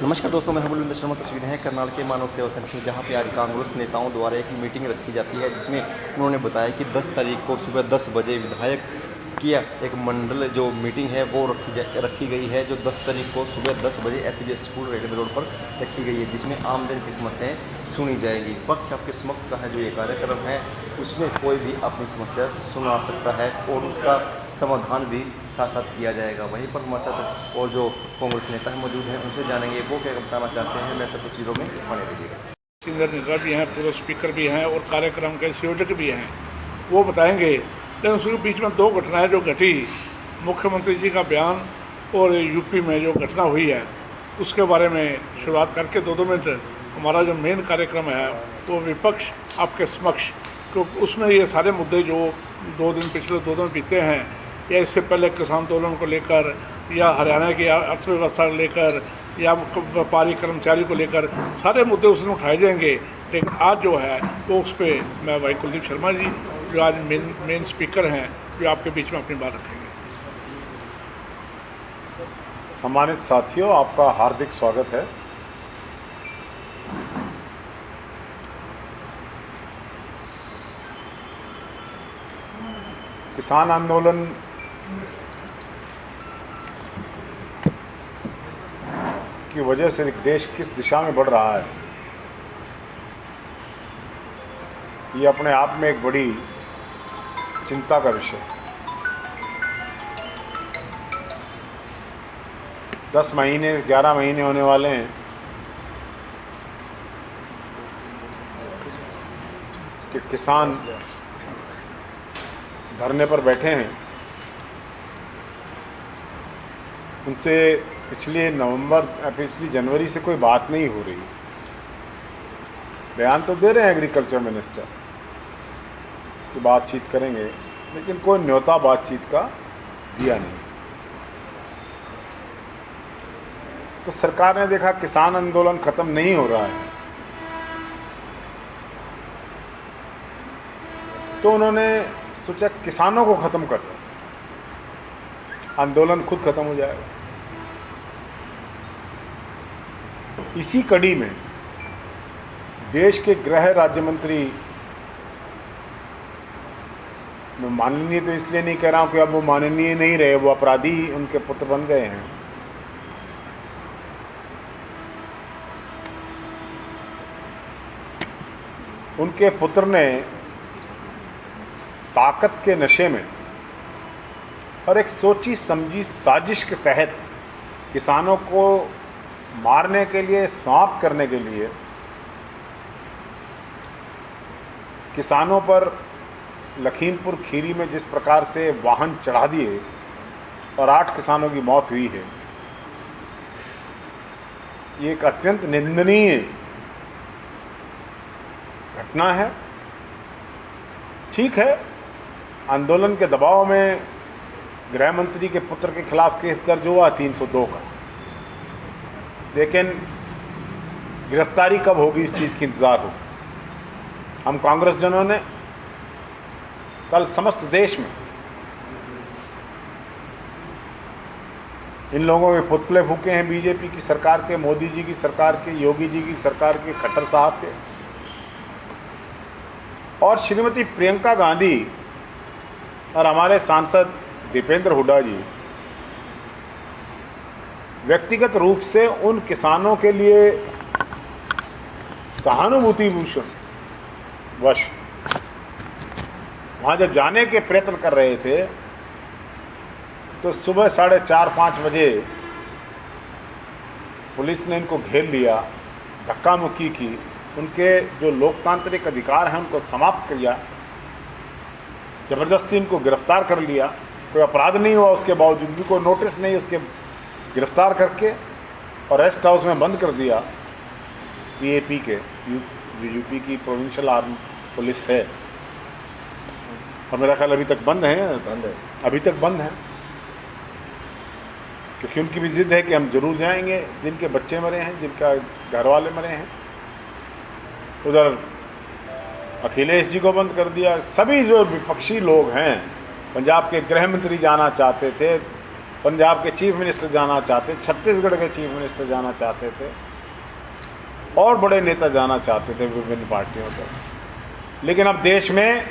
नमस्कार दोस्तों, मैं बलविंदर शर्मा। तस्वीरें हैं करनाल के मानव सेवा संगठन, जहां पे आज कांग्रेस नेताओं द्वारा एक मीटिंग रखी जाती है, जिसमें उन्होंने बताया कि 10 तारीख को सुबह 10 बजे विधायक की एक मंडल जो मीटिंग है वो रखी गई है, जो 10 तारीख को सुबह 10 बजे SBS स्कूल रेलवे रोड पर रखी गई है, जिसमें आमजन की समस्याएँ सुनी जाएंगी। पक्ष आपके समक्ष का है जो ये कार्यक्रम है, उसमें कोई भी अपनी समस्या सुना सकता है और उसका समाधान भी साथ साथ किया जाएगा। वहीं पर हमारे साथ और जो कांग्रेस नेता है मौजूद हैं, उनसे जानेंगे वो क्या बताना चाहते हैं। मेरे साथ तस्वीरों में बने रहिएगा। सीनियर नेता भी हैं, पूर्व स्पीकर भी हैं और कार्यक्रम के संयोजक भी हैं, वो बताएंगे। लेकिन उसके बीच में दो घटनाएं जो घटी, मुख्यमंत्री जी का बयान और यूपी में जो घटना हुई है, उसके बारे में शुरुआत करके 2-2 मिनट हमारा जो मेन कार्यक्रम है वो विपक्ष आपके समक्ष, क्योंकि उसमें ये सारे मुद्दे जो पिछले 2 दिन बीते हैं, या इससे पहले किसान आंदोलन को लेकर, या हरियाणा की अर्थव्यवस्था को लेकर, या व्यापारी कर्मचारी को लेकर, सारे मुद्दे उसमें उठाए जाएंगे। लेकिन आज जो है वो उस पर मैं भाई कुलदीप शर्मा जी, जो आज मेन स्पीकर हैं, जो आपके बीच में अपनी बात रखेंगे। सम्मानित साथियों, आपका हार्दिक स्वागत है। किसान आंदोलन की वजह से देश किस दिशा में बढ़ रहा है, ये अपने आप में एक बड़ी चिंता का विषय है। 10 महीने 11 महीने होने वाले हैं कि किसान धरने पर बैठे हैं। उनसे पिछली जनवरी से कोई बात नहीं हो रही। बयान तो दे रहे हैं एग्रीकल्चर मिनिस्टर कि बातचीत करेंगे, लेकिन कोई न्योता बातचीत का दिया नहीं। तो सरकार ने देखा किसान आंदोलन खत्म नहीं हो रहा है, तो उन्होंने सोचा किसानों को खत्म कर दो, आंदोलन खुद खत्म हो जाएगा। इसी कड़ी में देश के गृह राज्य मंत्री, मैं माननीय तो इसलिए नहीं कह रहा हूं कि अब वो माननीय नहीं रहे, वो अपराधी उनके पुत्र बन गए हैं। उनके पुत्र ने ताकत के नशे में और एक सोची समझी साजिश के तहत किसानों को मारने के लिए, समाप्त करने के लिए, किसानों पर लखीमपुर खीरी में जिस प्रकार से वाहन चढ़ा दिए और 8 किसानों की मौत हुई है, ये एक अत्यंत निंदनीय घटना है। ठीक है, आंदोलन के दबाव में गृह मंत्री के पुत्र के खिलाफ केस दर्ज हुआ 302 का, लेकिन गिरफ्तारी कब होगी इस चीज़ की इंतज़ार हो। हम कांग्रेस जनों ने कल समस्त देश में इन लोगों के पुतले फूके हैं, बीजेपी की सरकार के, मोदी जी की सरकार के, योगी जी की सरकार के, खट्टर साहब के, और श्रीमती प्रियंका गांधी और हमारे सांसद दीपेंद्र हुड्डा जी व्यक्तिगत रूप से उन किसानों के लिए सहानुभूति वश वहाँ जब जाने के प्रयत्न कर रहे थे, तो सुबह 4:30-5 बजे पुलिस ने इनको घेर लिया, धक्का मुक्की की, उनके जो लोकतांत्रिक अधिकार हैं उनको समाप्त किया, ज़बरदस्ती इनको गिरफ्तार कर लिया। कोई अपराध नहीं हुआ, उसके बावजूद भी कोई नोटिस नहीं, उसके गिरफ्तार करके और रेस्ट हाउस में बंद कर दिया। PAP के यूपी की प्रोविंशियल आर्म पुलिस है, और मेरा ख्याल अभी तक बंद है, अभी तक बंद है, क्योंकि उनकी भी जिद है कि हम जरूर जाएंगे। जिनके बच्चे मरे हैं, जिनका घर वाले मरे हैं, उधर अखिलेश जी को बंद कर दिया। सभी जो विपक्षी लोग हैं, पंजाब के गृह मंत्री जाना चाहते थे, पंजाब के चीफ मिनिस्टर जाना चाहते, छत्तीसगढ़ के चीफ मिनिस्टर जाना चाहते थे और बड़े नेता जाना चाहते थे विभिन्न पार्टियों के। लेकिन अब देश में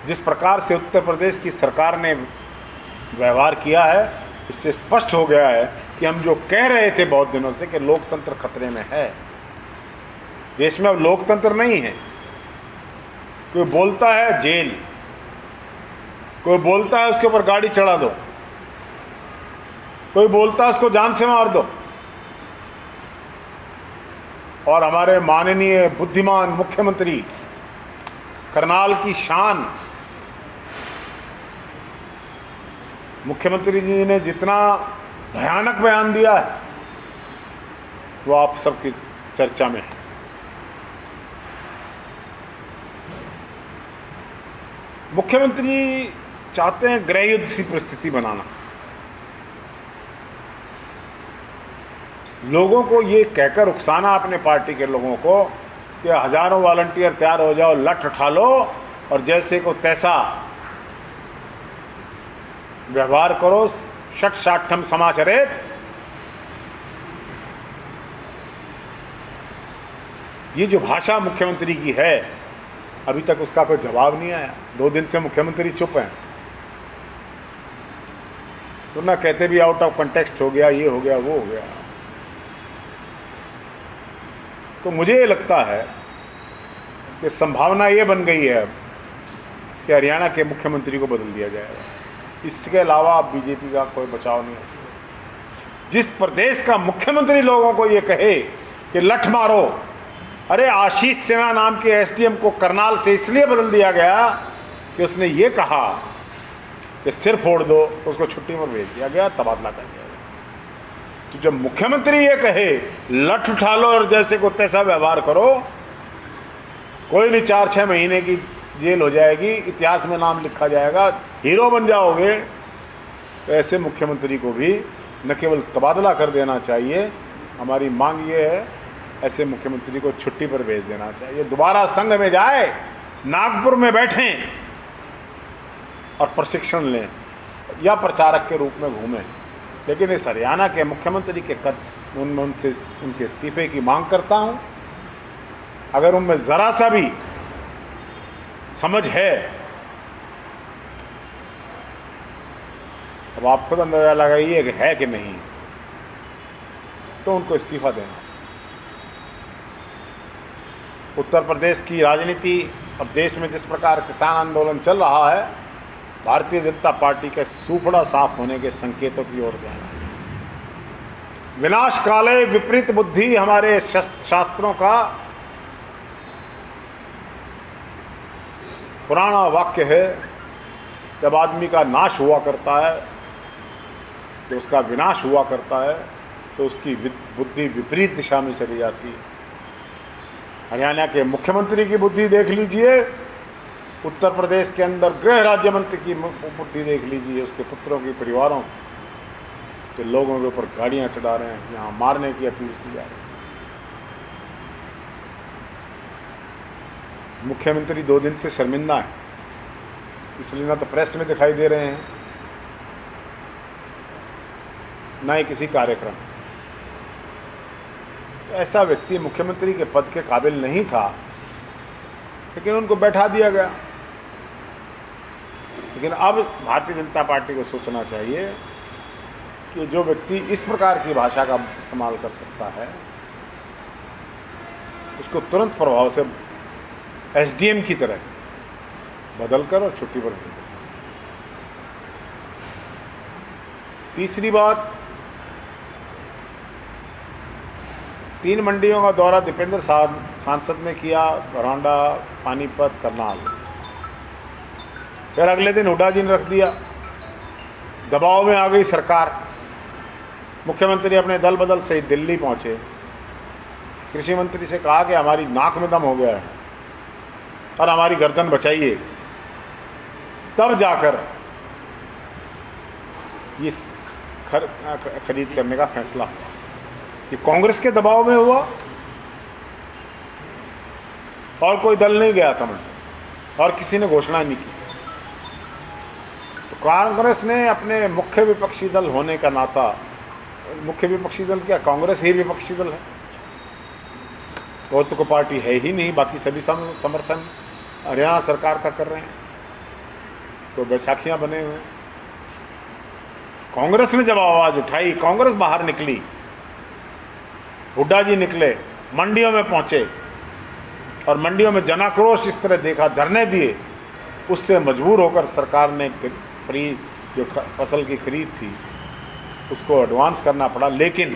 जिस प्रकार से उत्तर प्रदेश की सरकार ने व्यवहार किया है, इससे स्पष्ट हो गया है कि हम जो कह रहे थे बहुत दिनों से कि लोकतंत्र खतरे में है। देश में अब लोकतंत्र नहीं है। कोई बोलता है जेल, कोई बोलता है उसके ऊपर गाड़ी चढ़ा दो, कोई बोलता है उसको जान से मार दो। और हमारे माननीय बुद्धिमान मुख्यमंत्री करनाल की शान, मुख्यमंत्री जी ने जितना भयानक बयान दिया है वो आप सबकी चर्चा में है। मुख्यमंत्री चाहते हैं गृह युद्ध सी परिस्थिति बनाना, लोगों को ये कहकर उकसाना अपने पार्टी के लोगों को कि हजारों वॉलंटियर तैयार हो जाओ, लठ उठा लो और जैसे को तैसा व्यवहार करो, शठ साठम समाचरेत। ये जो भाषा मुख्यमंत्री की है, अभी तक उसका कोई जवाब नहीं आया। 2 दिन से मुख्यमंत्री चुप हैं। तो ना कहते भी आउट ऑफ कंटेक्स्ट हो गया, ये हो गया, वो हो गया। तो मुझे ये लगता है कि संभावना ये बन गई है कि हरियाणा के मुख्यमंत्री को बदल दिया जाएगा। इसके अलावा अब बीजेपी का कोई बचाव नहीं हो सकता। जिस प्रदेश का मुख्यमंत्री लोगों को ये कहे कि लठ मारो, अरे आशीष सिन्हा नाम के एसडीएम को करनाल से इसलिए बदल दिया गया कि उसने ये कहा कि सिर फोड़ दो, तो उसको छुट्टी पर भेज दिया गया, तबादला कर दिया गया। तो जब मुख्यमंत्री ये कहे लठ उठा लो और जैसे को तैसा व्यवहार करो, कोई नहीं 4-6 महीने की जेल हो जाएगी, इतिहास में नाम लिखा जाएगा, हीरो बन जाओगे। तो ऐसे मुख्यमंत्री को भी न केवल तबादला कर देना चाहिए, हमारी मांग ये है ऐसे मुख्यमंत्री को छुट्टी पर भेज देना चाहिए। दोबारा संघ में जाए, नागपुर में बैठें और प्रशिक्षण लें या प्रचारक के रूप में घूमें। लेकिन इस हरियाणा के मुख्यमंत्री के उनसे उनके इस्तीफे की मांग करता हूँ। अगर उनमें ज़रा सा भी समझ है, अब आप खुद अंदाजा लगाइए कि है कि नहीं, तो उनको इस्तीफा देना चाहिए। उत्तर प्रदेश की राजनीति और देश में जिस प्रकार किसान आंदोलन चल रहा है, भारतीय जनता पार्टी के सूपड़ा साफ होने के संकेतों की ओर जाना है। विनाश काले विपरीत बुद्धि हमारे शास्त्रों का पुराना वाक्य है। जब आदमी का नाश हुआ करता है, जब उसका विनाश हुआ करता है, तो उसकी बुद्धि विपरीत दिशा में चली जाती है। हरियाणा के मुख्यमंत्री की बुद्धि देख लीजिए, उत्तर प्रदेश के अंदर गृह राज्य मंत्री की बुद्धि देख लीजिए, उसके पुत्रों की परिवारों के लोगों के ऊपर गाड़ियां चढ़ा रहे हैं, यहाँ मारने की अपील की जा रही है। मुख्यमंत्री 2 दिन से शर्मिंदा है, इसलिए ना तो प्रेस में दिखाई दे रहे हैं, ना ही किसी कार्यक्रम। ऐसा व्यक्ति मुख्यमंत्री के पद के काबिल नहीं था, लेकिन उनको बैठा दिया गया। लेकिन अब भारतीय जनता पार्टी को सोचना चाहिए कि जो व्यक्ति इस प्रकार की भाषा का इस्तेमाल कर सकता है, उसको तुरंत प्रभाव से एसडीएम की तरह बदलकर और छुट्टी पर भेज देना। तीसरी बात, 3 मंडियों का दौरा दीपेंद्र सांसद ने किया, घरौंडा, पानीपत, करनाल। फिर अगले दिन हुड्डा जी ने रख दिया। दबाव में आ गई सरकार। मुख्यमंत्री अपने दल बदल से दिल्ली पहुंचे, कृषि मंत्री से कहा कि हमारी नाक में दम हो गया है और हमारी गर्दन बचाइए। तब जाकर ये खरीद करने का फैसला हुआ। ये कांग्रेस के दबाव में हुआ और कोई दल नहीं गया था मंडी, और किसी ने घोषणा नहीं की। तो कांग्रेस ने अपने मुख्य विपक्षी दल होने का नाता, मुख्य विपक्षी दल क्या, कांग्रेस ही विपक्षी दल है, और तो कोई पार्टी है ही नहीं, बाकी सभी समर्थन हरियाणा सरकार का कर रहे हैं, तो बैसाखियां बने हुए हैं। कांग्रेस ने जब आवाज उठाई, कांग्रेस बाहर निकली, हुड्डा जी निकले, मंडियों में पहुंचे और मंडियों में जनाक्रोश इस तरह देखा, धरने दिए, उससे मजबूर होकर सरकार ने खरीद, जो फसल की खरीद थी उसको एडवांस करना पड़ा। लेकिन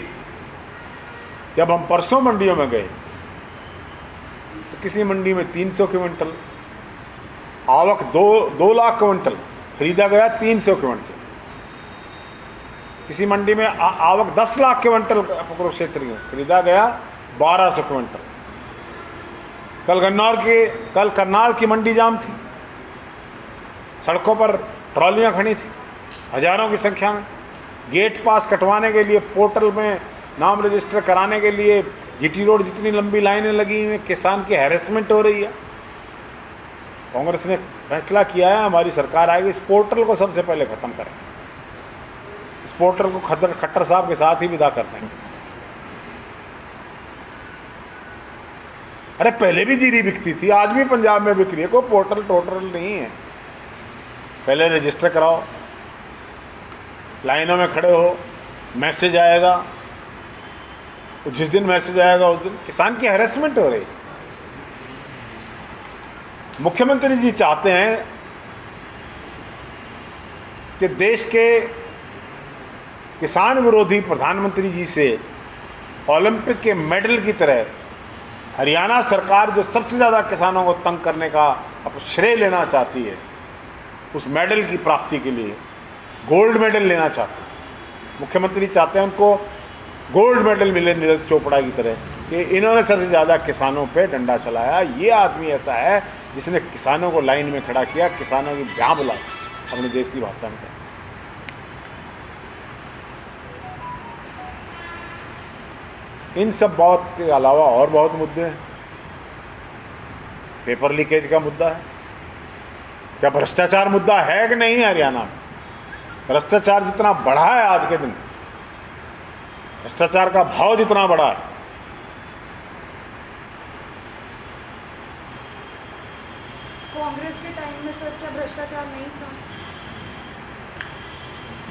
जब हम परसों मंडियों में गए तो किसी मंडी में 300 क्विंटल आवक, 2 लाख क्विंटल खरीदा गया, 300 क्विंटल। किसी मंडी में आवक 10 लाख क्विंटल कुरुक्षेत्र में खरीदा गया, 1200 क्विंटल। कल करनाल की मंडी जाम थी, सड़कों पर ट्रॉलियां खड़ी थी हजारों की संख्या में। गेट पास कटवाने के लिए, पोर्टल में नाम रजिस्टर कराने के लिए जीटी रोड जितनी लंबी लाइनें लगी हुई हैं, किसान की हैरेसमेंट हो रही है। कांग्रेस ने फैसला किया है, हमारी सरकार आएगी, इस पोर्टल को सबसे पहले ख़त्म करें, इस पोर्टल को खट्टर साहब के साथ ही विदा कर देंगे। अरे पहले भी जीरी बिकती थी, आज भी पंजाब में बिक रही है, कोई पोर्टल टोटल नहीं है। पहले रजिस्टर कराओ, लाइनों में खड़े हो, मैसेज आएगा, जिस दिन मैसेज आएगा उस दिन किसान की हैरेसमेंट हो रही। मुख्यमंत्री जी चाहते हैं कि देश के किसान विरोधी प्रधानमंत्री जी से ओलंपिक के मेडल की तरह हरियाणा सरकार जो सबसे ज़्यादा किसानों को तंग करने का श्रेय लेना चाहती है, उस मेडल की प्राप्ति के लिए गोल्ड मेडल लेना चाहते हैं। मुख्यमंत्री चाहते हैं उनको गोल्ड मेडल मिले नीरज चोपड़ा की तरह, कि इन्होंने सबसे ज़्यादा किसानों पे डंडा चलाया। ये आदमी ऐसा है जिसने किसानों को लाइन में खड़ा किया, किसानों की जहाँ बुलाई, अपनी देसी भाषा में। इन सब बात के अलावा और बहुत मुद्दे हैं। पेपर लीकेज का मुद्दा है, क्या भ्रष्टाचार मुद्दा है कि नहीं है हरियाणा में? भ्रष्टाचार जितना बढ़ा है आज के दिन, भ्रष्टाचार का भाव जितना बढ़ा है, कांग्रेस के टाइम में सर क्या भ्रष्टाचार नहीं था?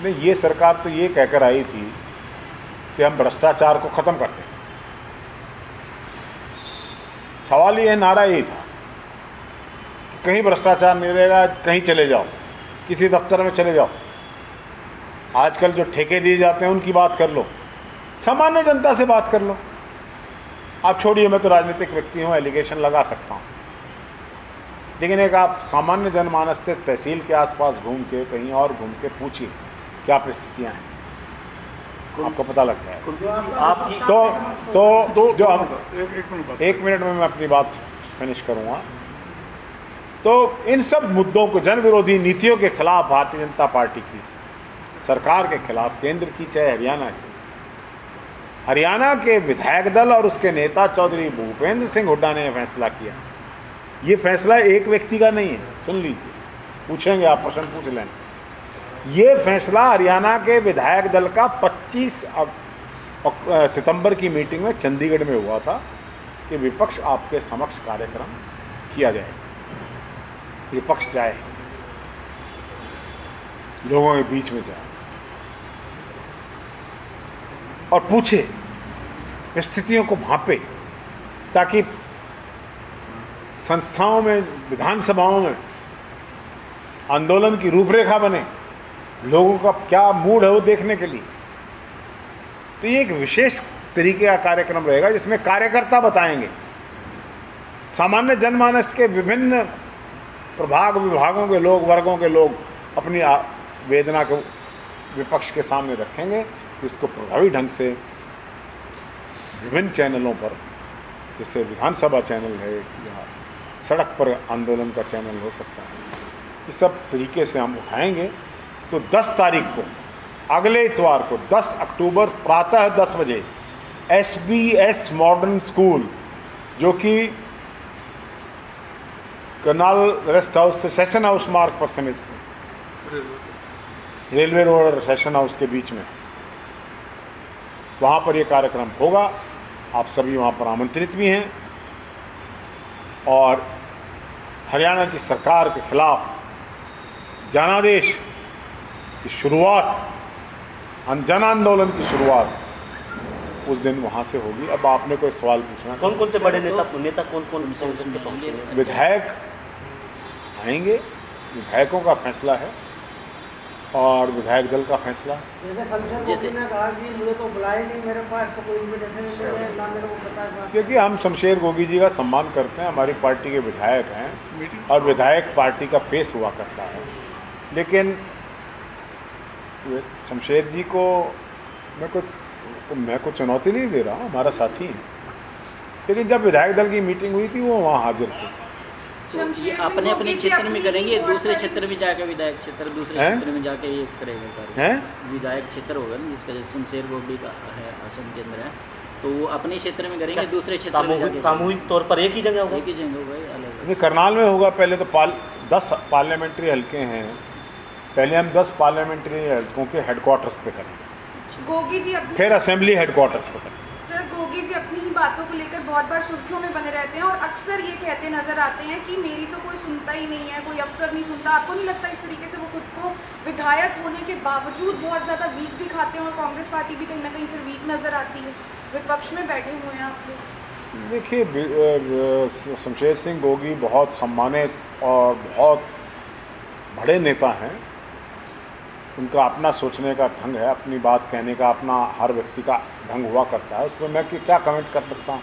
नहीं, ये सरकार तो ये कहकर आई थी कि हम भ्रष्टाचार को खत्म करते हैं। सवाल ये नारा यही था कि कहीं भ्रष्टाचार नहीं रहेगा, कहीं चले जाओ, किसी दफ्तर में चले जाओ, आजकल जो ठेके दिए जाते हैं उनकी बात कर लो, सामान्य जनता से बात कर लो। आप छोड़िए, मैं तो राजनीतिक व्यक्ति हूँ, एलिगेशन लगा सकता हूँ, लेकिन एक आप सामान्य जनमानस से तहसील के आसपास घूम के, कहीं और घूम के पूछिए क्या परिस्थितियाँ हैं, आपको पता लग जाएगा। आपकी तो जो हम एक मिनट में मैं अपनी बात फिनिश करूँगा। तो इन सब मुद्दों को, जन विरोधी नीतियों के खिलाफ भारतीय जनता पार्टी की सरकार के खिलाफ, केंद्र की चाहे हरियाणा की, हरियाणा के विधायक दल और उसके नेता चौधरी भूपेंद्र सिंह हुड्डा ने फैसला किया। ये फैसला एक व्यक्ति का नहीं है, सुन लीजिए, पूछेंगे आप, प्रश्न पूछ लें। ये फैसला हरियाणा के विधायक दल का 25 सितंबर की मीटिंग में चंडीगढ़ में हुआ था कि विपक्ष आपके समक्ष कार्यक्रम किया जाए, विपक्ष जाए, लोगों के बीच में जाए और पूछे, स्थितियों को भांपे, ताकि संस्थाओं में, विधानसभाओं में आंदोलन की रूपरेखा बने, लोगों का क्या मूड है वो देखने के लिए। तो ये एक विशेष तरीके का कार्यक्रम रहेगा जिसमें कार्यकर्ता बताएंगे, सामान्य जनमानस के विभिन्न विभागों के लोग, वर्गों के लोग अपनी वेदना को विपक्ष के सामने रखेंगे। इसको प्रभावी ढंग से विभिन्न चैनलों पर, जैसे विधानसभा चैनल है या सड़क पर आंदोलन का चैनल हो सकता है, इस सब तरीके से हम उठाएंगे। तो 10 तारीख को, अगले इतवार को, 10 अक्टूबर प्रातः 10 बजे SBS मॉडर्न स्कूल, जो कि करनाल रेस्ट हाउस से सेशन हाउस मार्ग पर रेलवे रोड और सेशन हाउस के बीच में, वहाँ पर ये कार्यक्रम होगा। आप सभी वहाँ पर आमंत्रित भी हैं। और हरियाणा की सरकार के खिलाफ जनादेश की शुरुआत, जन आंदोलन की शुरुआत उस दिन वहाँ से होगी। अब आपने कोई सवाल पूछना? कौन कौन से बड़े नेता कौन कौन कांग्रेस के पहुंचे? विधायक आएंगे, विधायकों का फैसला है और विधायक दल का फैसला है। जैसे शमशेर गोगी ने कहा कि मुझे तो बुलाया नहीं, मेरे पास तो कोई इन्विटेशन नहीं है, ना मेरे को पता है। क्योंकि हम शमशेर गोगी जी का सम्मान करते हैं, हमारी पार्टी के विधायक हैं और विधायक पार्टी का फेस हुआ करता है। लेकिन शमशेर जी को मैं को चुनौती नहीं दे रहा हूँ, हमारा साथी है। लेकिन जब विधायक दल की मीटिंग हुई थी वो वहाँ हाजिर थे। अपने अपने क्षेत्र में करेंगे, दूसरे क्षेत्र में जाकर विधायक क्षेत्र, दूसरे क्षेत्र में जाके ये करेगा कार्य। विधायक क्षेत्र होगा ना जिसका, जैसे शमशेर गोगी का है असम केंद्र है, तो वो अपने क्षेत्र में करेंगे, दूसरे क्षेत्र में सामूहिक तौर पर एक ही जगह होगा? एक ही जगह होगा अलग। करनाल में होगा। पहले तो 10 पार्लियामेंट्री हल्के हैं, पहले हम 10 पार्लियामेंट्री हल्कों के हेडक्वार्टर्स पे करेंगे, गोगी जी फिर असेंबली हेडक्वार्टर्स पे करेंगे। सर, गोगी जी अपनी ही बातों को लेकर बहुत बार सुर्खियों में बने रहते हैं और अक्सर ये कहते नजर आते हैं कि मेरी तो कोई सुनता ही नहीं है, कोई अफसर नहीं सुनता। आपको नहीं लगता इस तरीके से वो खुद को विधायक होने के बावजूद बहुत ज़्यादा वीक दिखाते हैं और कांग्रेस पार्टी भी कहीं ना कहीं फिर वीक नजर आती है? विपक्ष में बैठे हुए हैं आप लोग। देखिए, शमशेर सिंह गोगी बहुत सम्मानित और बहुत बड़े नेता हैं। उनका अपना सोचने का ढंग है, अपनी बात कहने का अपना हर व्यक्ति का ढंग हुआ करता है। उस पर मैं क्या कमेंट कर सकता हूँ?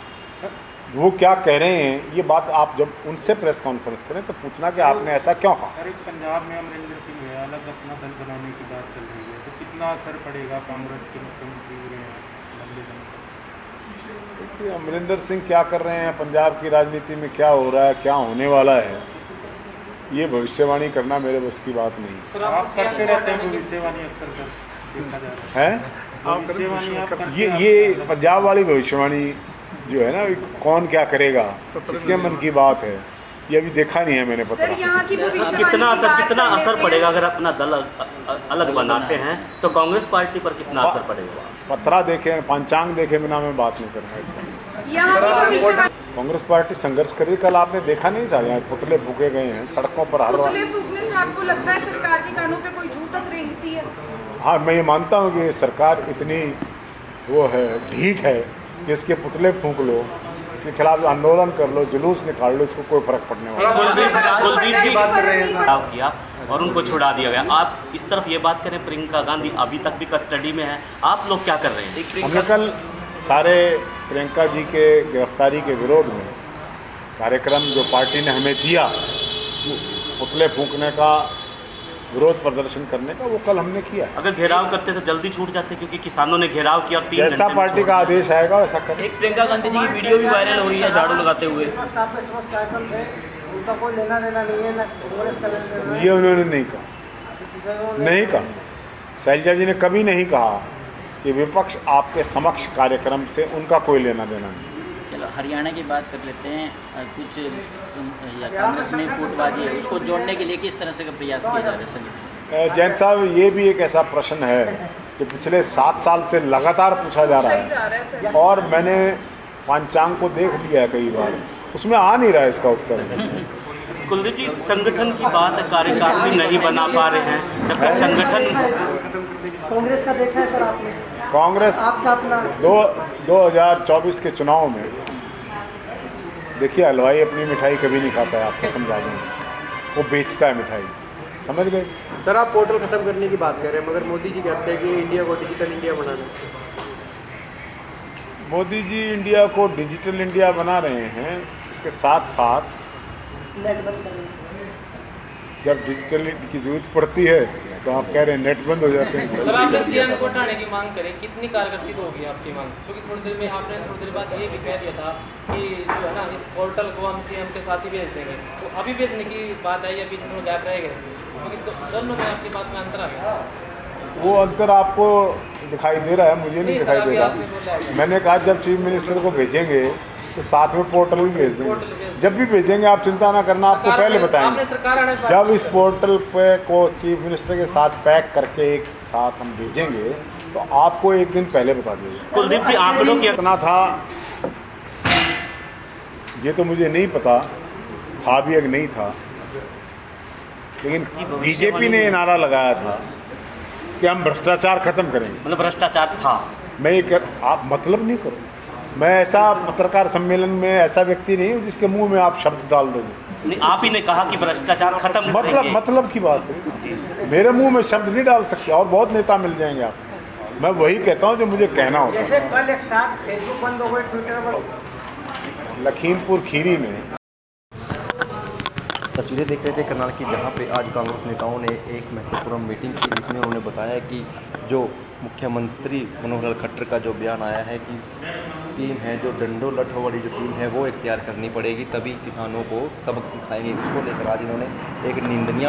वो क्या कह रहे हैं ये बात आप जब उनसे प्रेस कॉन्फ्रेंस करें तो पूछना कि आपने ऐसा क्यों कहा। सर, पंजाब में अमरिंदर सिंह है, अलग अपना दल बनाने की बात चल रही है, तो कितना असर पड़ेगा कांग्रेस के मुख्यमंत्री लंबे दिन? देखिए, अमरिंदर सिंह क्या कर रहे हैं, पंजाब की राजनीति में क्या हो रहा है, क्या होने वाला है, ये भविष्यवाणी करना मेरे बस की बात नहीं सर, आप करते रहते हैं भविष्यवाणी, अक्सर देखा जा रहा है। भविष्यवाणी आप करते हैं। ये पंजाब वाली भविष्यवाणी जो है ना, कौन क्या करेगा इसके मन की बात है, ये अभी देखा नहीं है मैंने पता। कितना असर पड़ेगा अगर अपना दल अलग बनाते हैं तो कांग्रेस पार्टी पर कितना असर पड़ेगा? पत्रा देखे, पंचांग देखे बिना मैं बात नहीं करूँगा इस पर। कांग्रेस पार्टी संघर्ष कर रही। कल आपने देखा नहीं था यहाँ पुतले फूके गए हैं सड़कों पर हर पुतले फूकने से आपको लगता है सरकार के कानों पे कोई जू तक रेंगती है? हाँ, मैं ये मानता हूँ कि सरकार इतनी वो है, ढीठ है कि इसके पुतले फूंक लो, इसके खिलाफ आंदोलन कर लो, जुलूस निकाल लो, इसको कोई फर्क पड़ने वाला कुलदीप जी बात कर रहे हैं किया और उनको छुड़ा दिया गया। आप इस तरफ ये बात करें, प्रियंका गांधी अभी तक भी कस्टडी में है, आप लोग क्या कर रहे हैं? हमने कल सारे प्रियंका जी के गिरफ्तारी के विरोध में कार्यक्रम जो पार्टी ने हमें दिया, पुतले फूंकने का, विरोध प्रदर्शन करने का, वो कल हमने किया। अगर घेराव करते तो जल्दी छूट जाते, क्योंकि किसानों ने घेराव किया और 3 जैसा पार्टी का आदेश आएगा वैसा करें। एक प्रियंका गांधी जी की वीडियो भी वायरल हो रही है झाड़ू लगाते हुए। उनका कोई लेना देना नहीं है, ना कांग्रेस का लेना देना है। ये उन्होंने नहीं कहा, नहीं कहा। शैलजा जी ने कभी नहीं कहा कि विपक्ष आपके समक्ष कार्यक्रम से उनका कोई लेना देना नहीं। चलो हरियाणा की बात कर लेते हैं। कुछ कांग्रेस में फूटबाजी है, उसको जोड़ने के लिए किस तरह से का प्रयास किया जा रहा है? जैन साहब, ये भी एक ऐसा प्रश्न है कि पिछले 7 साल से लगातार पूछा जा रहा है और मैंने पंचांग को देख लिया है कई बार, उसमें आ नहीं रहा है इसका उत्तर। कुलदीप जी, संगठन की बात, कार्यकारिणी नहीं बना पा रहे हैं, जब तक संगठन कांग्रेस का देखा है सर आपने? कांग्रेस आपका अपना 2024 के चुनाव में देखिए, हलवाई अपनी मिठाई कभी नहीं खाता है, आपको समझा दूँगा, वो बेचता है मिठाई, समझ गए? सर, आप पोर्टल खत्म करने की बात कर रहे हैं, मगर मोदी जी कहते हैं कि इंडिया को डिजिटल इंडिया बनाना। मोदी जी इंडिया को डिजिटल इंडिया बना रहे हैं, उसके साथ साथ नेट बंद करना। जब डिजिटल की जरूरत पड़ती है तो आप कह रहे हैं नेट बंद हो जाते हैं। सर, आपने सीएम को हटाने की मांग करें, कितनी कारगर सिद्ध होगी आपकी मांग? क्योंकि थोड़ी देर में आपने थोड़ी देर बाद ये भी कह दिया था कि जो है ना, इस पोर्टल को हम सीएम के साथ ही भेज देंगे, तो अभी भेजने की बात आई, अभी थोड़ा गैप रहेगा इसमें, क्योंकि दोनों में आपकी बात में अंतर आ गया। वो अंतर आपको दिखाई दे रहा है, मुझे नहीं दिखाई दे रहा। मैंने कहा जब चीफ मिनिस्टर को भेजेंगे तो साथ में पोर्टल भी भेज देंगे। जब भी भेजेंगे आप चिंता ना करना, आपको पहले आपने बताएंगे। सरकार आने के बाद- जब इस पोर्टल पे को चीफ मिनिस्टर के साथ पैक करके एक साथ हम भेजेंगे तो आपको एक दिन पहले बता देंगे। कुलदीप जी, आंकड़ों की कितना था ये तो मुझे नहीं पता, था भी अगर नहीं था, लेकिन बीजेपी ने ये नारा लगाया था कि हम भ्रष्टाचार खत्म करेंगे। मतलब भ्रष्टाचार था। मैं ये आप मतलब नहीं करो, मैं ऐसा पत्रकार सम्मेलन में ऐसा व्यक्ति नहीं हूँ जिसके मुंह में आप शब्द डाल दोगे। नहीं, आप ही ने कहा कि भ्रष्टाचार खत्म करेंगे। मतलब की बात करें, मेरे मुंह में शब्द नहीं डाल सकते, और बहुत नेता मिल जाएंगे आप। मैं वही कहता हूँ जो मुझे कहना होता है। जैसे कल एक साथ फेसबुक बंद हो गई, ट्विटर बंद। लखीमपुर खीरी में तस्वीरें देख रहे थे करनाल की, जहां पे आज कांग्रेस नेताओं ने एक महत्वपूर्ण मीटिंग की, जिसमें उन्होंने बताया कि जो मुख्यमंत्री मनोहर लाल खट्टर का जो बयान आया है कि टीम है जो डंडो लठो वाली जो टीम है वो इख्तियार करनी पड़ेगी, तभी किसानों को सबक सिखाएंगे, उसको लेकर आज इन्होंने एक निंदनीय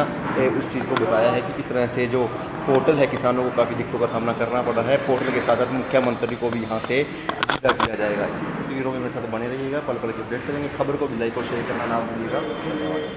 उस चीज़ को बताया है कि किस तरह से जो पोर्टल है किसानों को काफ़ी दिक्कतों का सामना करना पड़ रहा है। पोर्टल के साथ साथ मुख्यमंत्री को भी यहाँ से विदा किया जाएगा। इसी तस्वीरों में मेरे साथ बने रहिएगा, पल पल के अपडेट करेंगे। खबर को भी लाइक और शेयर करना ना भूलिएगा। धन्यवाद।